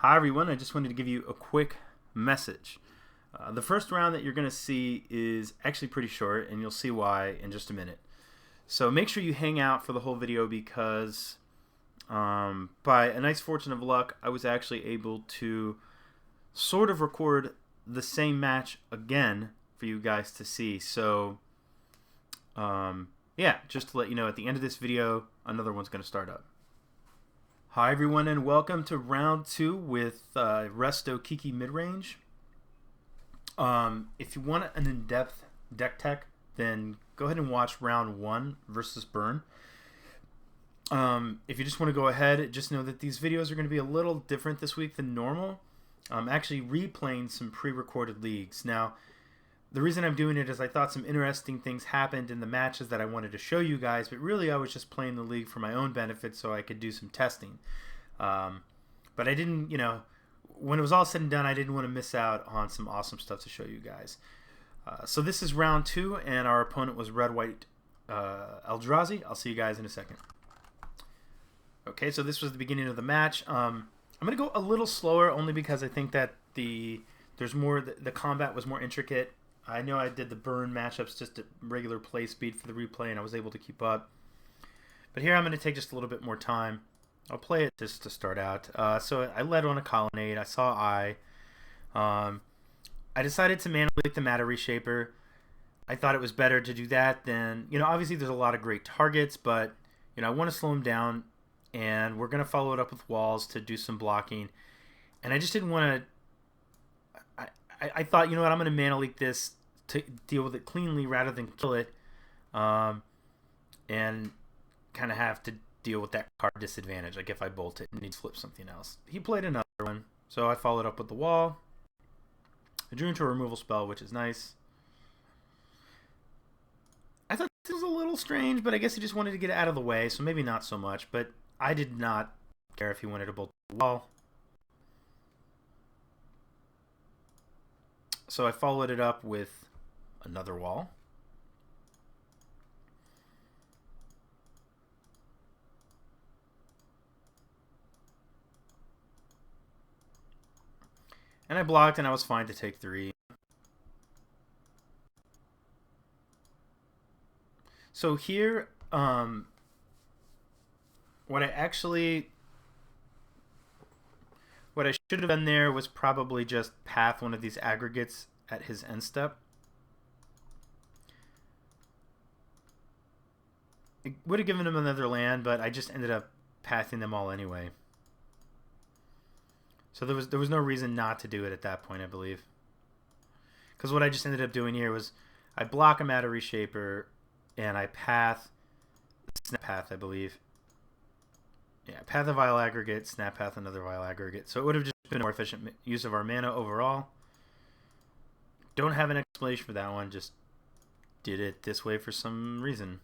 Hi everyone, I just wanted to give you a quick message. The first round that you're going to see is actually pretty short, and you'll see why in just a minute. So make sure you hang out for the whole video because by a nice fortune of luck, I was actually able to sort of record the same match again for you guys to see. So yeah, just to let you know, at the end of this video, another one's going to start up. Hi everyone, and welcome to round 2 with Resto Kiki Midrange. If you want an in-depth deck tech, then go ahead and watch round 1 versus Burn. If you just want to go ahead, just know that these videos are going to be a little different this week than normal. I'm actually replaying some pre-recorded leagues. Now, the reason I'm doing it is I thought some interesting things happened in the matches that I wanted to show you guys, but really I was just playing the league for my own benefit so I could do some testing. But I didn't, when it was all said and done, I didn't want to miss out on some awesome stuff to show you guys. So this is round 2, and our opponent was red-white Eldrazi. I'll see you guys in a second. Okay, so this was the beginning of the match. I'm going to go a little slower only because I think that the combat was more intricate. I know I did the Burn matchups just at regular play speed for the replay, and I was able to keep up. But here I'm going to take just a little bit more time. I'll play it just to start out. So I led on a Colonnade. I saw I decided to manipulate the Matter Reshaper. I thought it was better to do that than, obviously there's a lot of great targets, but, I want to slow him down, and we're going to follow it up with walls to do some blocking. And I just didn't want to... I thought, I'm going to Mana Leak this to deal with it cleanly rather than kill it, and kind of have to deal with that card disadvantage, like if I bolt it and need to flip something else. He played another one, so I followed up with the wall. I drew into a removal spell, which is nice. I thought this was a little strange, but I guess he just wanted to get it out of the way, so maybe not so much, but I did not care if he wanted to bolt the wall. So I followed it up with another wall. And I blocked, and I was fine to take 3. So here, what I should have done there was probably just path one of these aggregates at his end step. It would have given him another land, but I just ended up pathing them all anyway. So there was no reason not to do it at that point, I believe. Because what I just ended up doing here was I block a Matter Reshaper and I path Snap Path, I believe. Yeah, path a Vile Aggregate, Snap Path another Vile Aggregate. So it would have just been a more efficient use of our mana overall. Don't have an explanation for that one, just did it this way for some reason.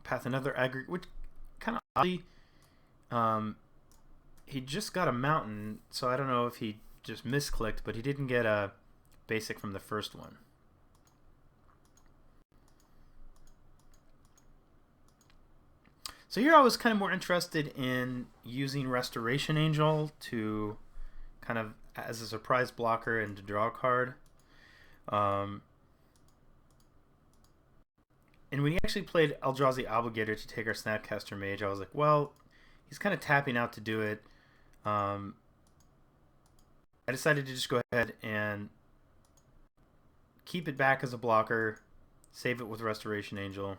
Path another aggregate, which kind of oddly, he just got a mountain, so I don't know if he just misclicked, but he didn't get a basic from the first one. So here I was kind of more interested in using Restoration Angel to kind of as a surprise blocker and to draw a card. And when he actually played Eldrazi Obligator to take our Snapcaster Mage, I was like, well, he's kind of tapping out to do it. I decided to just go ahead and keep it back as a blocker, save it with Restoration Angel.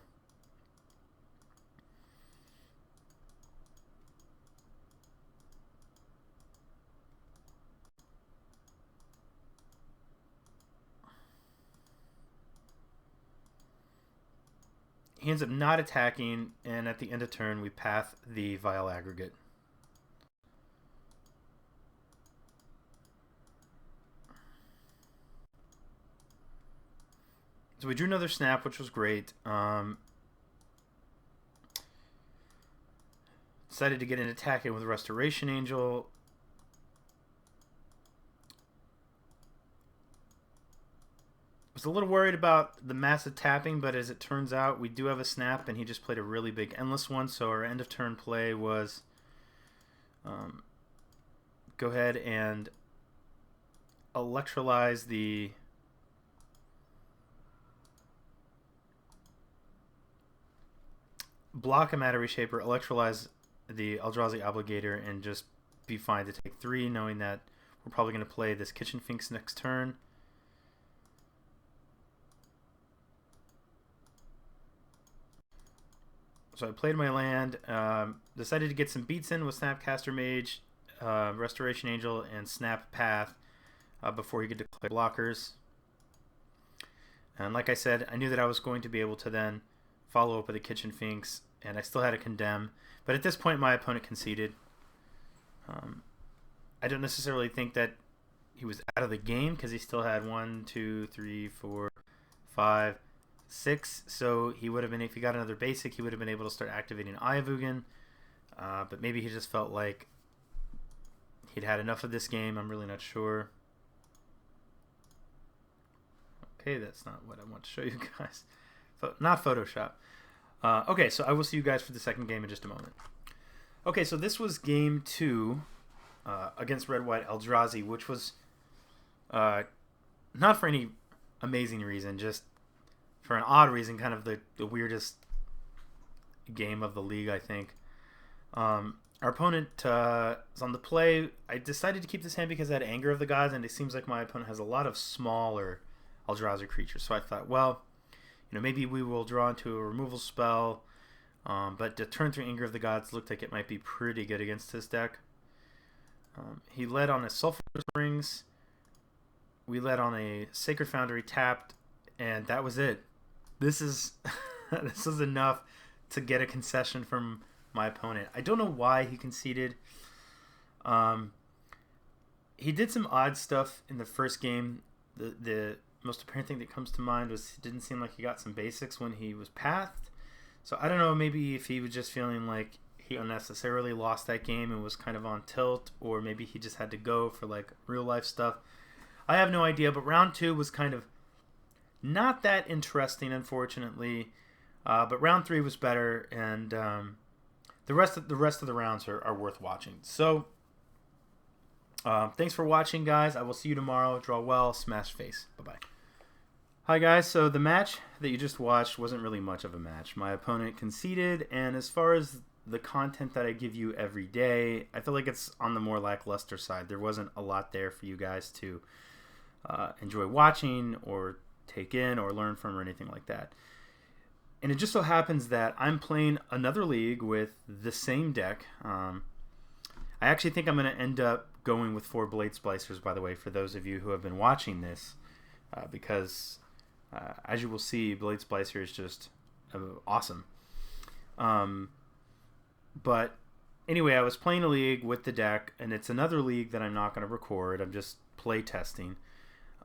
He ends up not attacking, and at the end of turn, we path the Vile Aggregate. So we drew another snap, which was great. Decided to get an attack in with Restoration Angel. was a little worried about the massive tapping, but as it turns out, we do have a snap, and he just played a really big endless one. So our end of turn play was go ahead and electrolyze the block a Matter Reshaper, electrolyze the Eldrazi Obligator, and just be fine to take 3, knowing that we're probably going to play this Kitchen Finks next turn. So I played my land, decided to get some beats in with Snapcaster Mage, Restoration Angel, and Snap Path before he could declare blockers. And like I said, I knew that I was going to be able to then follow up with a Kitchen Finks, and I still had a Condemn. But at this point, my opponent conceded. I don't necessarily think that he was out of the game because he still had 1, 2, 3, 4, 5, 6. So he would have been, if he got another basic, he would have been able to start activating Ayavugan. But maybe he just felt like he'd had enough of this game. I'm really not sure. Okay, that's not what I want to show you guys. Not Photoshop. Okay, so I will see you guys for the second game in just a moment. Okay, so this was game 2 against Red White Eldrazi, which was not for any amazing reason, just for an odd reason, kind of the weirdest game of the league, I think. Our opponent is on the play. I decided to keep this hand because I had Anger of the Gods, and it seems like my opponent has a lot of smaller Eldrazi creatures. So I thought, well, maybe we will draw into a removal spell, but the turn 3 Anger of the Gods looked like it might be pretty good against his deck. He led on a Sulphur Springs. We led on a Sacred Foundry tapped, and that was it. This is this is enough to get a concession from my opponent. I don't know why he conceded. He did some odd stuff in the first game. The most apparent thing that comes to mind was it didn't seem like he got some basics when he was pathed. So I don't know, maybe if he was just feeling like he unnecessarily lost that game and was kind of on tilt, or maybe he just had to go for like real life stuff. I have no idea, but round 2 was kind of not that interesting, unfortunately. But round 3 was better, and the rest of the rounds are worth watching. So thanks for watching, guys. I will see you tomorrow. Draw well, smash face. Bye-bye. Hi, guys. So the match that you just watched wasn't really much of a match. My opponent conceded, and as far as the content that I give you every day, I feel like it's on the more lackluster side. There wasn't a lot there for you guys to enjoy watching or take in or learn from or anything like that. And it just so happens that I'm playing another league with the same deck. I actually think I'm going to end up going with 4 Blade Splicers, by the way, for those of you who have been watching this, because as you will see, Blade Splicer is just awesome. But anyway, I was playing a league with the deck, and it's another league that I'm not going to record. I'm just play testing.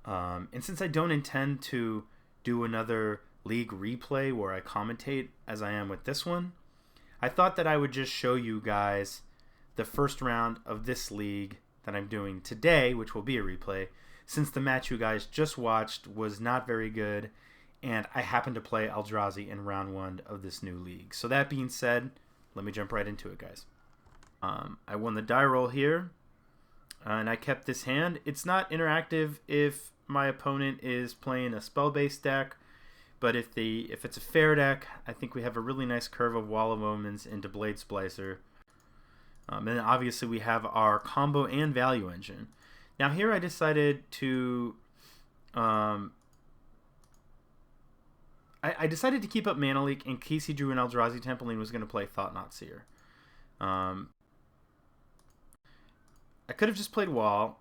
And since I don't intend to do another league replay where I commentate as I am with this one, I thought that I would just show you guys the first round of this league that I'm doing today, which will be a replay, since the match you guys just watched was not very good, and I happened to play Eldrazi in round 1 of this new league. So that being said, let me jump right into it, guys. I won the die roll here, and I kept this hand. It's not interactive if my opponent is playing a spell-based deck, but if it's a fair deck, I think we have a really nice curve of Wall of Omens into Blade Splicer. And then obviously we have our combo and value engine. Now here I decided to I decided to keep up Mana Leak in case he drew an Eldrazi Temple and was going to play Thought-Knot Seer. I could have just played Wall.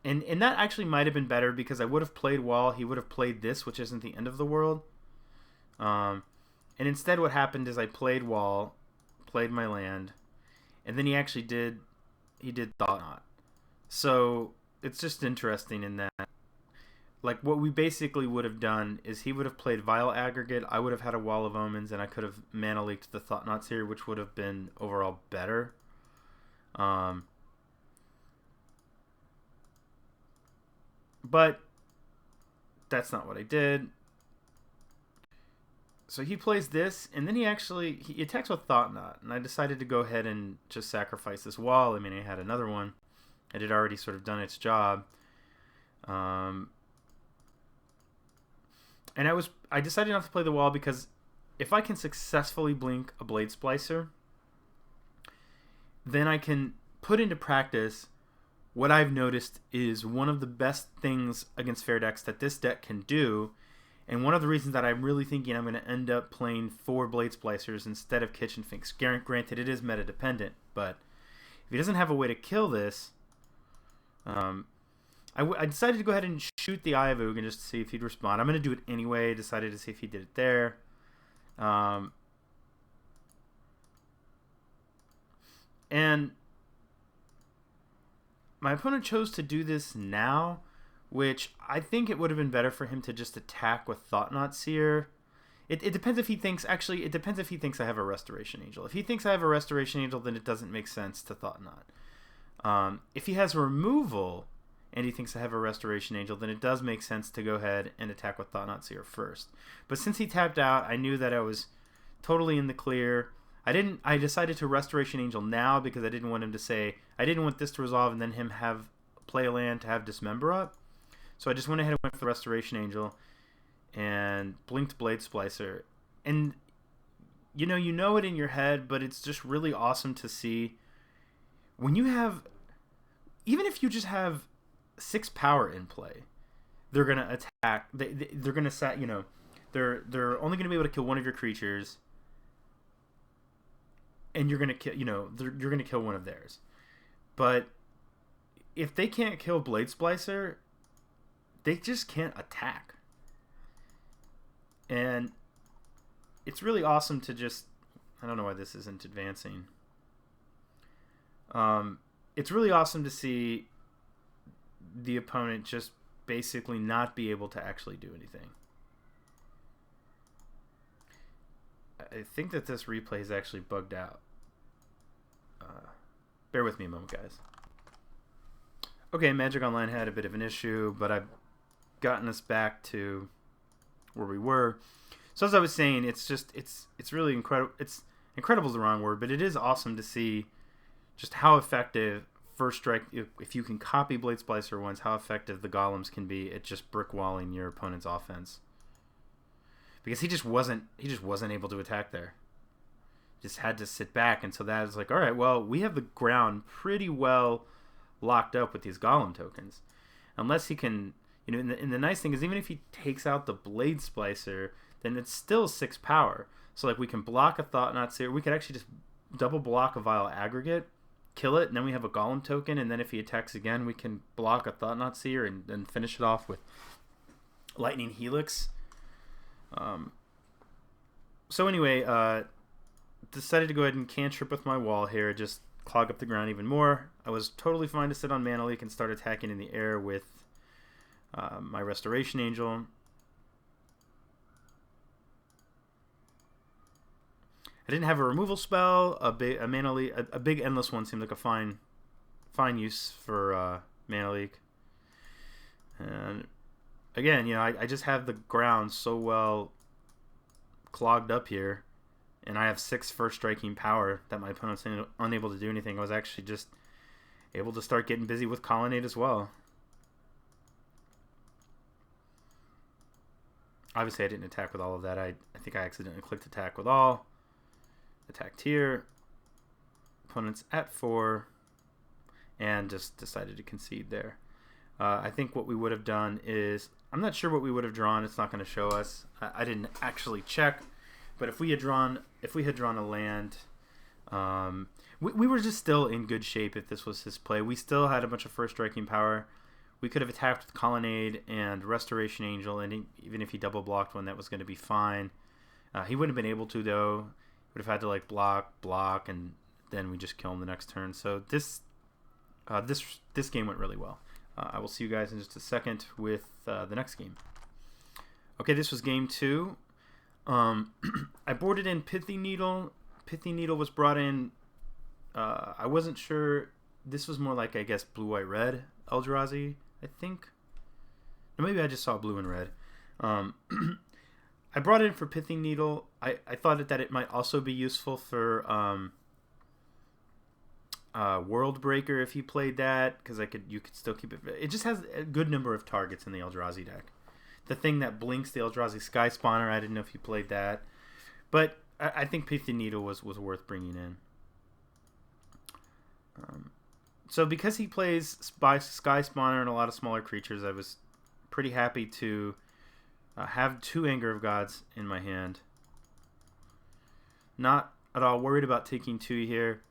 And that actually might have been better because I would have played Wall. He would have played this, which isn't the end of the world. And instead what happened is I played Wall, played my land, and then he actually did Thought-Knot. So it's just interesting in that, like, what we basically would have done is he would have played Vile Aggregate, I would have had a Wall of Omens, and I could have Mana Leaked the Thought-Knot Seer, which would have been overall better. But that's not what I did. So he plays this, and then he attacks with Thought Knot, and I decided to go ahead and just sacrifice this wall. I mean, I had another one. It had already sort of done its job. And I decided not to play the wall because if I can successfully blink a Blade Splicer, then I can put into practice what I've noticed is one of the best things against fair decks that this deck can do, and one of the reasons that I'm really thinking I'm going to end up playing 4 Blade Splicers instead of Kitchen Finks. Granted, it is meta dependent, but if he doesn't have a way to kill this, I decided to go ahead and shoot the Eye of Ugin just to see if he'd respond. I'm going to do it anyway. Decided to see if he did it there. And my opponent chose to do this now, which I think it would have been better for him to just attack with Thought Knot Seer. It depends if he thinks, actually, it depends if he thinks I have a Restoration Angel. If he thinks I have a Restoration Angel, then it doesn't make sense to Thought Knot. If he has removal and he thinks I have a Restoration Angel, then it does make sense to go ahead and attack with Thought Knot Seer first. But since he tapped out, I knew that I was totally in the clear. I decided to Restoration Angel now because I didn't want him to say, I didn't want this to resolve and then him have play a land to have Dismember up. So I just went ahead and went for the Restoration Angel and blinked Blade Splicer. And you know it in your head, but it's just really awesome to see when you have, even if you just have 6 power in play, they're gonna attack. They're gonna set. They're only gonna be able to kill one of your creatures, and you're gonna kill. You're gonna kill one of theirs. But if they can't kill Blade Splicer, they just can't attack. And it's really awesome to just. I don't know why this isn't advancing. It's really awesome to see the opponent just basically not be able to actually do anything. I think that this replay is actually bugged out. Bear with me a moment, guys. Okay, Magic Online had a bit of an issue, but I've gotten us back to where we were. So as I was saying, it's really incredible. It's incredible is the wrong word, but it is awesome to see just how effective First Strike, if you can copy Blade Splicer once, how effective the Golems can be at just brick walling your opponent's offense. Because he just wasn't able to attack there. Just had to sit back, and so that is like, all right, well, we have the ground pretty well locked up with these Golem tokens. Unless he can, and the nice thing is even if he takes out the Blade Splicer, then it's still 6 power. So like we can block a Thought Knot Seer. We could actually just double block a Vile Aggregate, kill it, and then we have a Golem token, and then if he attacks again, we can block a Thought Knot Seer and then finish it off with Lightning Helix. So anyway, decided to go ahead and cantrip with my wall here, just clog up the ground even more. I was totally fine to sit on Mana Leak and start attacking in the air with my Restoration Angel. I didn't have a removal spell. A big endless one seemed like a fine use for Mana Leak. And again, I just have the ground so well clogged up here, and I have 6 first striking power that my opponent's unable to do anything. I was actually just able to start getting busy with Colonnade as well. Obviously, I didn't attack with all of that. I think I accidentally clicked attack with all. Attacked here. Opponent's at 4, and just decided to concede there. I think what we would have done is, I'm not sure what we would have drawn. It's not going to show us. I didn't actually check, but if we had drawn a land, we were just still in good shape if this was his play. We still had a bunch of first striking power. We could have attacked with Colonnade and Restoration Angel, and even if he double blocked one, that was going to be fine. He wouldn't have been able to though. Would have had to like block, and then we just kill him the next turn. So this game went really well. I will see you guys in just a second with the next game. Okay, this was game 2. I boarded in Pithy Needle. Pithy Needle was brought in. I wasn't sure. This was more like, I guess, blue, white, red Eldrazi, I think. Or maybe I just saw blue and red. I brought it in for Pithing Needle. I thought that it might also be useful for World Breaker if you played that, because you could still keep it. It just has a good number of targets in the Eldrazi deck. The thing that blinks the Eldrazi Sky Spawner, I didn't know if you played that. But I think Pithing Needle was worth bringing in. So because he plays Sky Spawner and a lot of smaller creatures, I was pretty happy to have 2 Anger of Gods in my hand. Not at all worried about taking 2 here.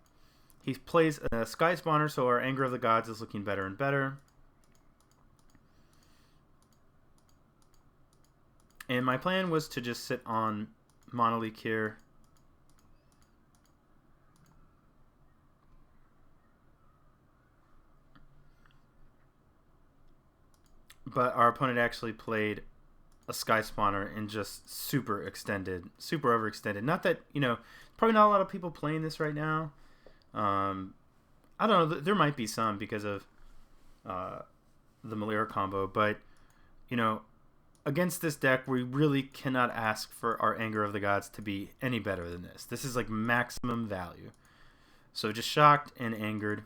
He plays a Sky Spawner, so our Anger of the Gods is looking better and better. And my plan was to just sit on Monolith here. But our opponent actually played a Sky Spawner and just super overextended. Not that, probably not a lot of people playing this right now. I don't know. There might be some because of the Malira combo. But, against this deck, we really cannot ask for our Anger of the Gods to be any better than this. This is like maximum value. So just shocked and angered.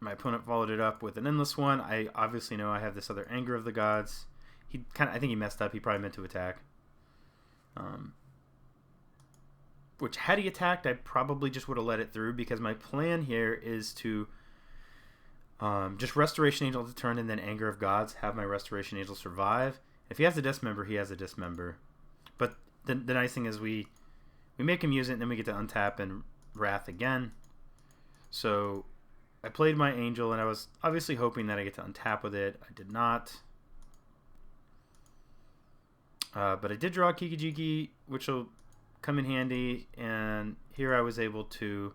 My opponent followed it up with an Endless One. I obviously know I have this other Anger of the Gods. I think he messed up. He probably meant to attack. Which, had he attacked, I probably just would have let it through, because my plan here is to just Restoration Angel to turn and then Anger of Gods, have my Restoration Angel survive. If he has a Dismember, he has a Dismember. But the nice thing is we make him use it, and then we get to untap and Wrath again. So I played my Angel, and I was obviously hoping that I get to untap with it. I did not. But I did draw Kiki Jiki, which will come in handy, and here I was able to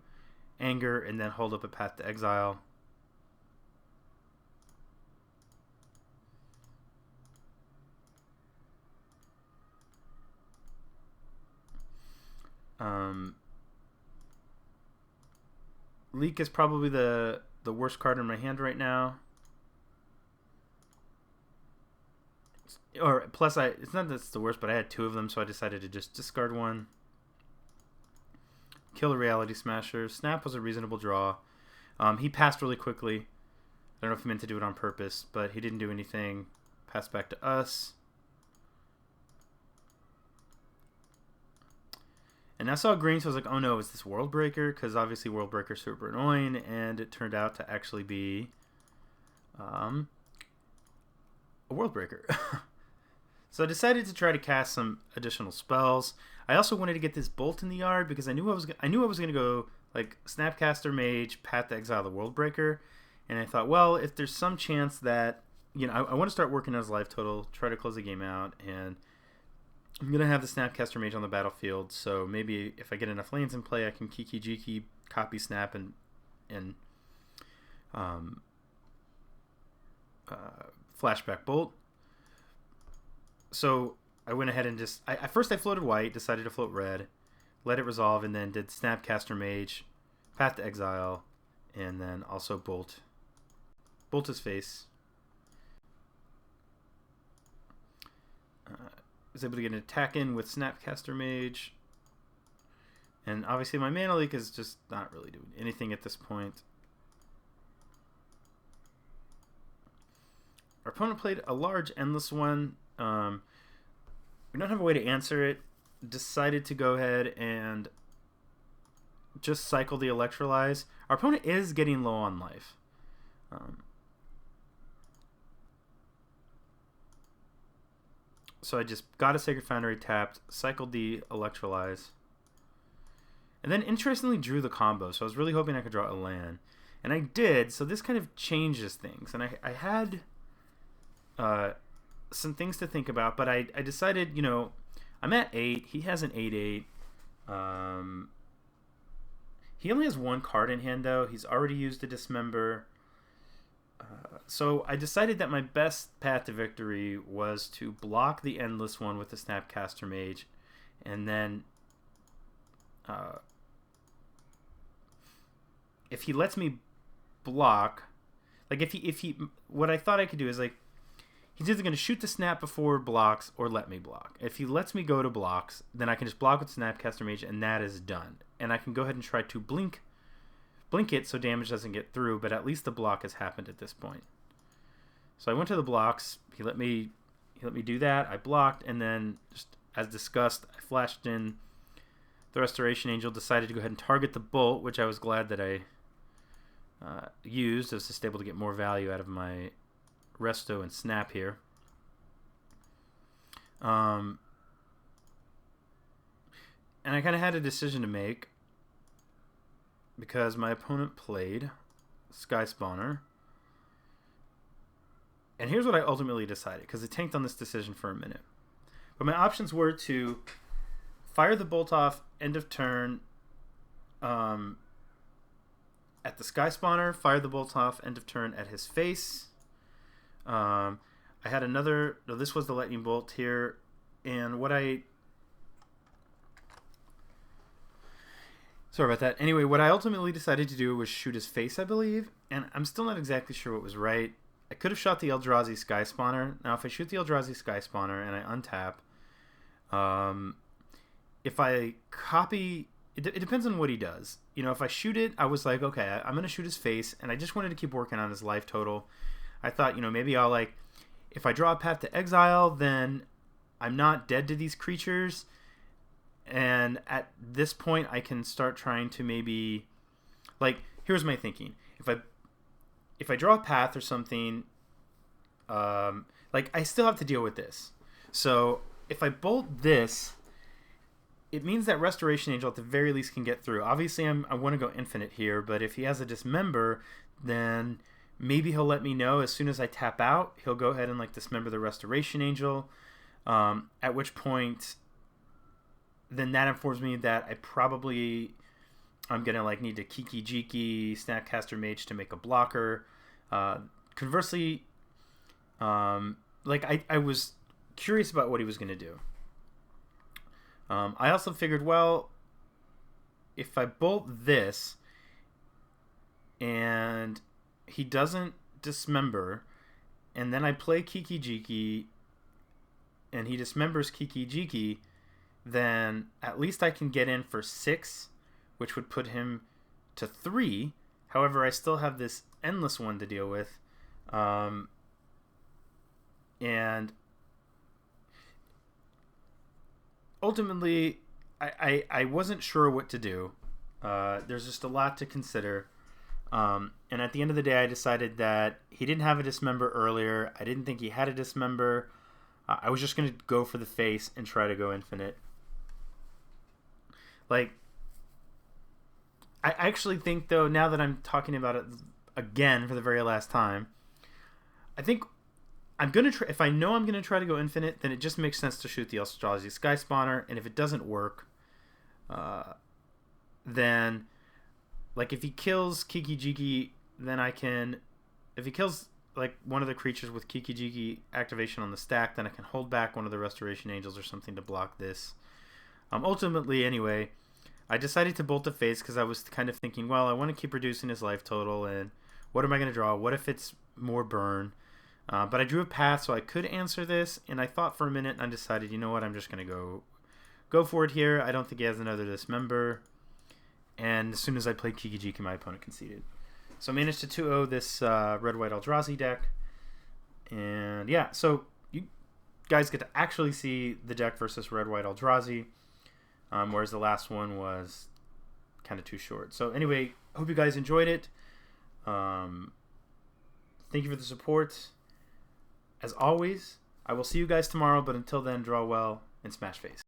Anger and then hold up a Path to Exile. Leak is probably the worst card in my hand right now. Or plus, it's not that it's the worst, but I had 2 of them, so I decided to just discard one. Kill the Reality Smasher. Snap was a reasonable draw. He passed really quickly. I don't know if he meant to do it on purpose, but he didn't do anything. Passed back to us. And I saw green, so I was like, oh no, is this World Breaker? Because obviously World Breaker is super annoying, and it turned out to actually be a World Breaker. So I decided to try to cast some additional spells. I also wanted to get this Bolt in the yard because I knew I was going to go like Snapcaster Mage, Path to Exile the World Breaker, and I thought, well, if there's some chance that I want to start working on his life total, try to close the game out, and I'm going to have the Snapcaster Mage on the battlefield, so maybe if I get enough lanes in play, I can Kiki Jiki, copy Snap, and Flashback Bolt. So I went ahead and just... At first I floated white, decided to float red, let it resolve, and then did Snapcaster Mage, Path to Exile, and then also Bolt. Bolt his face. Was able to get an attack in with Snapcaster Mage. And obviously my mana leak is just not really doing anything at this point. Our opponent played a large Endless One. We don't have a way to answer it. Decided to go ahead and just cycle the Electrolyze. Our opponent is getting low on life. So I just got a Sacred Foundry tapped, cycled the Electrolyze, and then interestingly drew the combo. So I was really hoping I could draw a land. And I did, so this kind of changes things. And I had some things to think about, but I decided, I'm at 8. He has an 8/8. He only has 1 card in hand, though. He's already used a Dismember. So I decided that my best path to victory was to block the Endless One with the Snapcaster Mage, and then if he lets me block, like if he what I thought I could do is like he's either going to shoot the snap before blocks or let me block. If he lets me go to blocks, then I can just block with Snapcaster Mage and that is done. And I can go ahead and try to blink it so damage doesn't get through, but at least the block has happened at this point. So I went to the blocks. He let me do that. I blocked, and then just as discussed, I flashed in the Restoration Angel. Decided to go ahead and target the Bolt, which I was glad that I used. I was just able to get more value out of my Resto and Snap here. And I kind of had a decision to make because my opponent played Sky Spawner. And here's what I ultimately decided, because it tanked on this decision for a minute. But my options were to fire the Bolt off end of turn at the Sky Spawner, fire the Bolt off end of turn at his face. I had another, no, this was the Lightning Bolt here, and sorry about that. Anyway, what I ultimately decided to do was shoot his face, I believe, and I'm still not exactly sure what was right. I could have shot the Eldrazi Sky Spawner. Now, if I shoot the Eldrazi Sky Spawner and I untap, if I copy, it depends on what he does. You know, if I shoot it, I was like, okay, I'm going to shoot his face, and I just wanted to keep working on his life total. I thought, you know, maybe I'll, like, if I draw a Path to Exile, then I'm not dead to these creatures, and at this point, I can start trying to maybe, like, here's my thinking. If I draw a path or something, like I still have to deal with this. So if I bolt this, it means that Restoration Angel at the very least can get through. Obviously, I want to go infinite here, but if he has a Dismember, then maybe he'll let me know as soon as I tap out. He'll go ahead and like dismember the Restoration Angel, at which point, then that informs me that I'm going to like need to Kiki Jiki Snapcaster Mage to make a blocker. Conversely, like I was curious about what he was going to do. I also figured, well, if I bolt this and he doesn't dismember, and then I play Kiki Jiki and he dismembers Kiki Jiki, then at least I can get in for 6, which would put him to 3. However, I still have this endless one to deal with. And ultimately, I wasn't sure what to do. There's just a lot to consider. And at the end of the day, I decided that he didn't have a Dismember earlier. I didn't think he had a Dismember. I was just going to go for the face and try to go infinite. Like, I actually think, though, now that I'm talking about it again for the very last time, I think I'm going to try, if I know I'm going to try to go infinite, then it just makes sense to shoot the Eldrazi Sky Spawner, and if it doesn't work, then, like, if he kills Kiki Jiki, then I can, if he kills, like, one of the creatures with Kiki Jiki activation on the stack, then I can hold back one of the Restoration Angels or something to block this. Ultimately, anyway, I decided to bolt the face because I was kind of thinking, well, I want to keep reducing his life total, and what am I going to draw? What if it's more burn? But I drew a path, so I could answer this, and I thought for a minute, and I decided, you know what, I'm just going to go for it here. I don't think he has another Dismember, and as soon as I played Kiki Jiki, my opponent conceded. So I managed to 2-0 this red-white Eldrazi deck, and yeah, so you guys get to actually see the deck versus red-white Eldrazi. Whereas the last one was kind of too short. So anyway, hope you guys enjoyed it. Thank you for the support. As always, I will see you guys tomorrow, but until then, draw well and smash face.